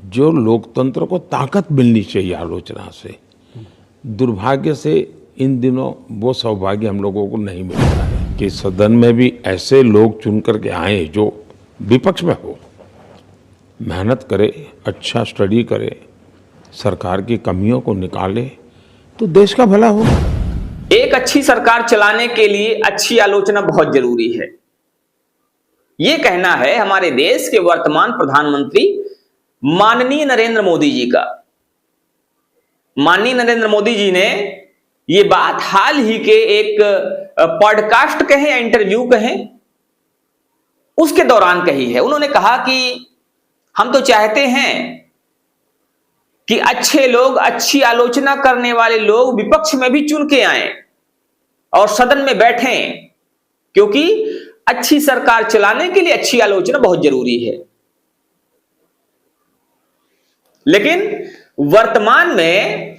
जो लोकतंत्र को ताकत मिलनी चाहिए आलोचना से, दुर्भाग्य से इन दिनों वो सौभाग्य हम लोगों को नहीं मिल रहा है कि सदन में भी ऐसे लोग चुन करके आए जो विपक्ष में हो, मेहनत करे, अच्छा स्टडी करे, सरकार की कमियों को निकाले, तो देश का भला होगा। एक अच्छी सरकार चलाने के लिए अच्छी आलोचना बहुत जरूरी है। यह कहना है हमारे देश के वर्तमान प्रधानमंत्री माननीय नरेंद्र मोदी जी का। माननीय नरेंद्र मोदी जी ने यह बात हाल ही के एक पॉडकास्ट कहें या इंटरव्यू कहें, उसके दौरान कही है। उन्होंने कहा कि हम तो चाहते हैं कि अच्छे लोग, अच्छी आलोचना करने वाले लोग विपक्ष में भी चुन के आए और सदन में बैठें, क्योंकि अच्छी सरकार चलाने के लिए अच्छी आलोचना बहुत जरूरी है। लेकिन वर्तमान में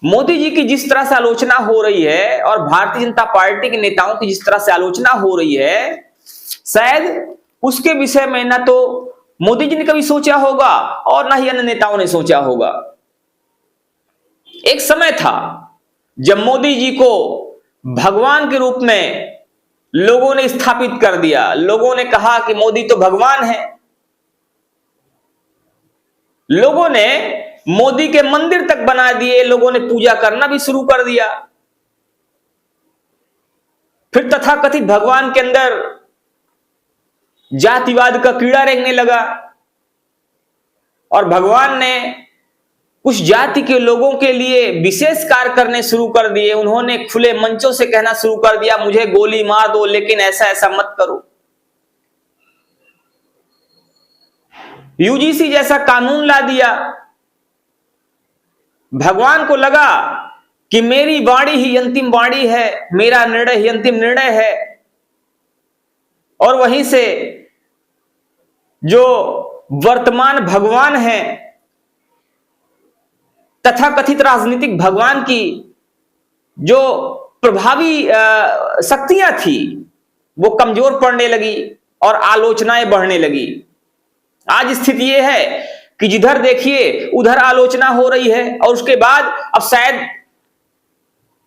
मोदी जी की जिस तरह से आलोचना हो रही है और भारतीय जनता पार्टी के नेताओं की जिस तरह से आलोचना हो रही है, शायद उसके विषय में ना तो मोदी जी ने कभी सोचा होगा और ना ही अन्य नेताओं ने सोचा होगा। एक समय था जब मोदी जी को भगवान के रूप में लोगों ने स्थापित कर दिया। लोगों ने कहा कि मोदी तो भगवान है। लोगों ने मोदी के मंदिर तक बना दिए, लोगों ने पूजा करना भी शुरू कर दिया। फिर तथाकथित भगवान के अंदर जातिवाद का कीड़ा रेंगने लगा और भगवान ने कुछ जाति के लोगों के लिए विशेष कार्य करने शुरू कर दिए। उन्होंने खुले मंचों से कहना शुरू कर दिया, मुझे गोली मार दो लेकिन ऐसा ऐसा मत करो। यूजीसी जैसा कानून ला दिया। भगवान को लगा कि मेरी वाणी ही अंतिम वाणी है, मेरा निर्णय ही अंतिम निर्णय है। और वहीं से जो वर्तमान भगवान है, तथाकथित राजनीतिक भगवान की जो प्रभावी शक्तियां थी, वो कमजोर पड़ने लगी और आलोचनाएं बढ़ने लगी। आज स्थिति यह है कि जिधर देखिए उधर आलोचना हो रही है और उसके बाद अब शायद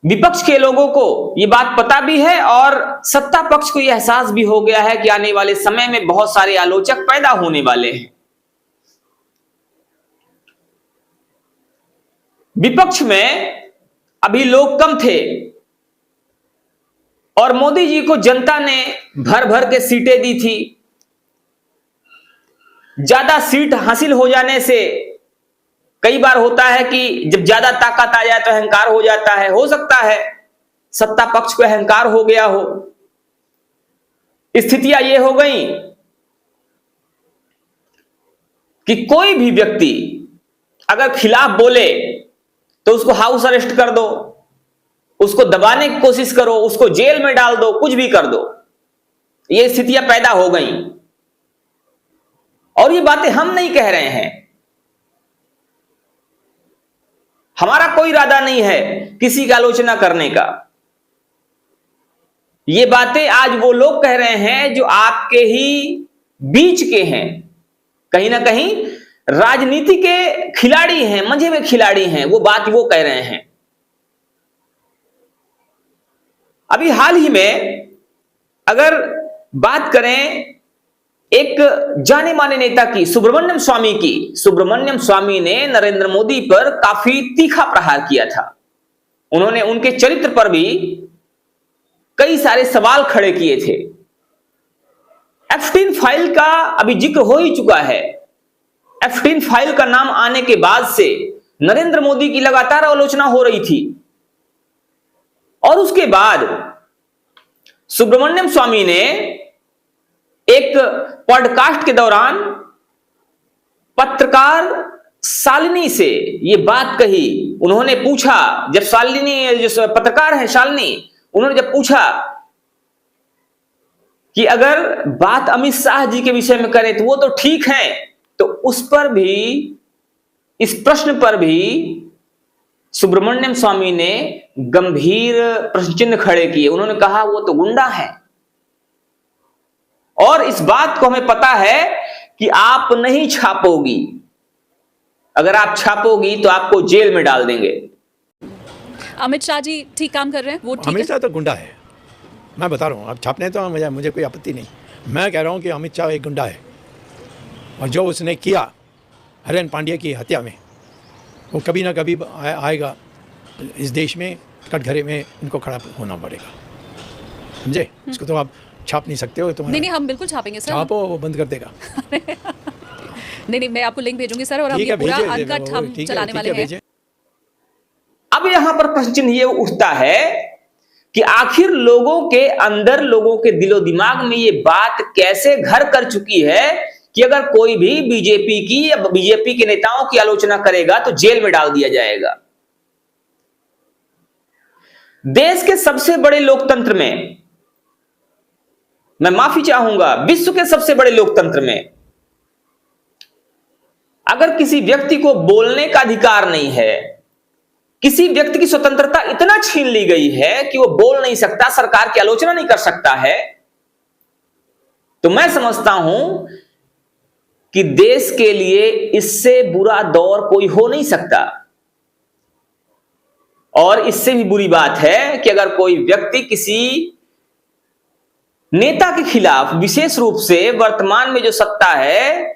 विपक्ष के लोगों को यह बात पता भी है और सत्ता पक्ष को यह एहसास भी हो गया है कि आने वाले समय में बहुत सारे आलोचक पैदा होने वाले हैं। विपक्ष में अभी लोग कम थे और मोदी जी को जनता ने भर भर के सीटें दी थी। ज्यादा सीट हासिल हो जाने से कई बार होता है कि जब ज्यादा ताकत आ जाए तो अहंकार हो जाता है। हो सकता है सत्ता पक्ष को अहंकार हो गया हो। स्थितियां ये हो गई कि कोई भी व्यक्ति अगर खिलाफ बोले तो उसको हाउस अरेस्ट कर दो, उसको दबाने की कोशिश करो, उसको जेल में डाल दो, कुछ भी कर दो। ये स्थितियां पैदा हो गई और ये बातें हम नहीं कह रहे हैं। हमारा कोई इरादा नहीं है किसी की आलोचना करने का। ये बातें आज वो लोग कह रहे हैं जो आपके ही बीच के हैं, कहीं ना कहीं राजनीति के खिलाड़ी हैं, मंझे में खिलाड़ी हैं। वो बात वो कह रहे हैं। अभी हाल ही में अगर बात करें एक जाने माने नेता की, सुब्रमण्यम स्वामी की, सुब्रमण्यम स्वामी ने नरेंद्र मोदी पर काफी तीखा प्रहार किया था। उन्होंने उनके चरित्र पर भी कई सारे सवाल खड़े किए थे। एप्स्टीन फाइल का अभी जिक्र हो ही चुका है। एप्स्टीन फाइल का नाम आने के बाद से नरेंद्र मोदी की लगातार आलोचना हो रही थी और उसके बाद सुब्रमण्यम स्वामी ने एक पॉडकास्ट के दौरान पत्रकार शालिनी से यह बात कही। उन्होंने पूछा, जब शालिनी जो पत्रकार है शालिनी, उन्होंने जब पूछा कि अगर बात अमित शाह जी के विषय में करें तो वो तो ठीक है, तो उस पर भी, इस प्रश्न पर भी सुब्रमण्यम स्वामी ने गंभीर प्रश्न चिन्ह खड़े किए। उन्होंने कहा वो तो गुंडा है। और इस बात को हमें पता है कि आप नहीं छापोगी, अगर आप छापोगी तो आपको जेल में डाल देंगे। अमित शाह जी ठीक काम कर रहे हैं, वो ठीक अमित है? शाह तो गुंडा है, मैं बता रहा हूँ। अब छापने तो मुझे कोई आपत्ति नहीं। मैं कह रहा हूँ कि अमित शाह एक गुंडा है, और जो उसने किया हरेन पांड्या की हत्या में, वो कभी ना कभी आएगा इस देश में, कटघरे में इनको खड़ा होना पड़ेगा, समझे? इसको तो आप छाप नहीं सकते हो। नहीं हम बिल्कुल छापेंगे सर। छापो, वो बंद कर देगा। नहीं मैं आपको लिंक भेजूंगी सर, और हम ये पूरा अनकट हम चलाने वाले हैं। अब यहां पर प्रश्न चिन्ह ये उठता है कि आखिर लोगों के अंदर, लोगों के दिलो दिमाग में ये बात कैसे घर कर चुकी है कि अगर कोई भी बीजेपी की या बीजेपी के नेताओं की आलोचना करेगा तो जेल में डाल दिया जाएगा। देश के सबसे बड़े लोकतंत्र में, मैं माफी चाहूंगा, विश्व के सबसे बड़े लोकतंत्र में अगर किसी व्यक्ति को बोलने का अधिकार नहीं है, किसी व्यक्ति की स्वतंत्रता इतना छीन ली गई है कि वो बोल नहीं सकता, सरकार की आलोचना नहीं कर सकता है, तो मैं समझता हूं कि देश के लिए इससे बुरा दौर कोई हो नहीं सकता। और इससे भी बुरी बात है कि अगर कोई व्यक्ति किसी नेता के खिलाफ, विशेष रूप से वर्तमान में जो सत्ता है,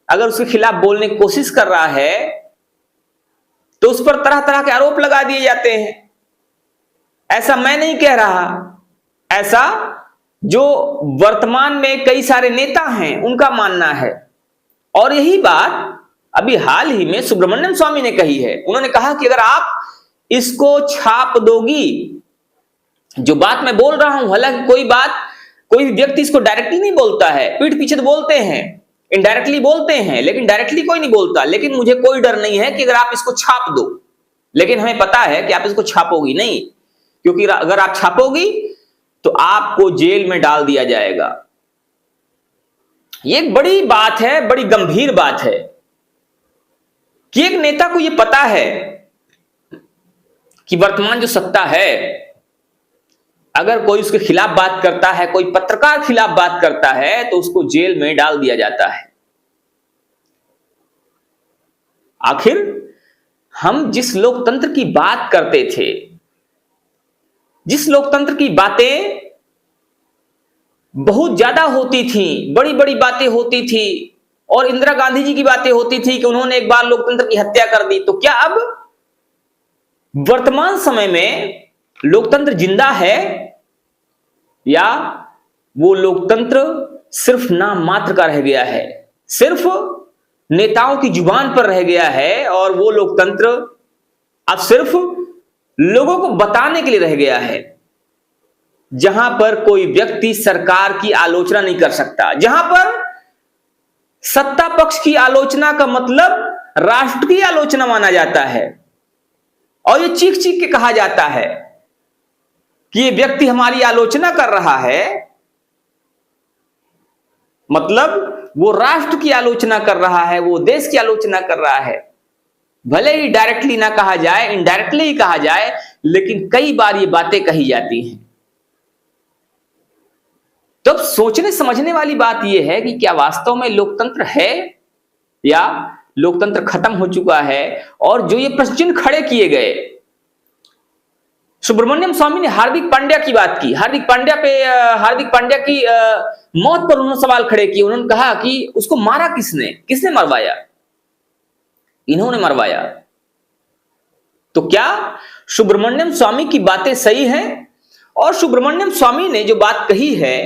अगर उसके खिलाफ बोलने की कोशिश कर रहा है तो उस पर तरह तरह के आरोप लगा दिए जाते हैं। ऐसा मैं नहीं कह रहा, ऐसा जो वर्तमान में कई सारे नेता हैं उनका मानना है। और यही बात अभी हाल ही में सुब्रमण्यम स्वामी ने कही है। उन्होंने कहा कि अगर आप इसको छाप दोगी, जो बात मैं बोल रहा हूं, हालांकि कोई व्यक्ति इसको डायरेक्टली नहीं बोलता है, पीठ पीछे तो बोलते हैं, इनडायरेक्टली बोलते हैं, लेकिन डायरेक्टली कोई नहीं बोलता। लेकिन मुझे कोई डर नहीं है कि अगर आप इसको छाप दो, लेकिन हमें पता है कि आप इसको छापोगी नहीं, क्योंकि अगर आप छापोगी तो आपको जेल में डाल दिया जाएगा। ये एक बड़ी बात है, बड़ी गंभीर बात है कि एक नेता को यह पता है कि वर्तमान जो सत्ता है, अगर कोई उसके खिलाफ बात करता है, कोई पत्रकार खिलाफ बात करता है, तो उसको जेल में डाल दिया जाता है। आखिर हम जिस लोकतंत्र की बात करते थे, जिस लोकतंत्र की बातें बहुत ज्यादा होती थी, बड़ी बड़ी बातें होती थी, और इंदिरा गांधी जी की बातें होती थी कि उन्होंने एक बार लोकतंत्र की हत्या कर दी, तो क्या अब वर्तमान समय में लोकतंत्र जिंदा है, या वो लोकतंत्र सिर्फ नाम मात्र का रह गया है, सिर्फ नेताओं की जुबान पर रह गया है, और वो लोकतंत्र अब सिर्फ लोगों को बताने के लिए रह गया है, जहां पर कोई व्यक्ति सरकार की आलोचना नहीं कर सकता, जहां पर सत्ता पक्ष की आलोचना का मतलब राष्ट्र की आलोचना माना जाता है, और ये चीख चीख के कहा जाता है कि ये व्यक्ति हमारी आलोचना कर रहा है, मतलब वो राष्ट्र की आलोचना कर रहा है, वो देश की आलोचना कर रहा है। भले ही डायरेक्टली ना कहा जाए, इनडायरेक्टली ही कहा जाए, लेकिन कई बार ये बातें कही जाती हैं। तो अब सोचने समझने वाली बात यह है कि क्या वास्तव में लोकतंत्र है या लोकतंत्र खत्म हो चुका है। और जो ये प्रश्न चिन्ह खड़े किए गए, सुब्रमण्यम स्वामी ने हार्दिक पांड्या की बात की, हार्दिक पांड्या की मौत पर उन्होंने सवाल खड़े किए। उन्होंने कहा कि उसको मारा किसने मरवाया? इन्होंने मरवाया। तो क्या सुब्रमण्यम स्वामी की बातें सही हैं? और सुब्रमण्यम स्वामी ने जो बात कही है,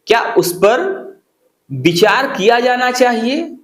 क्या उस पर विचार किया जाना चाहिए?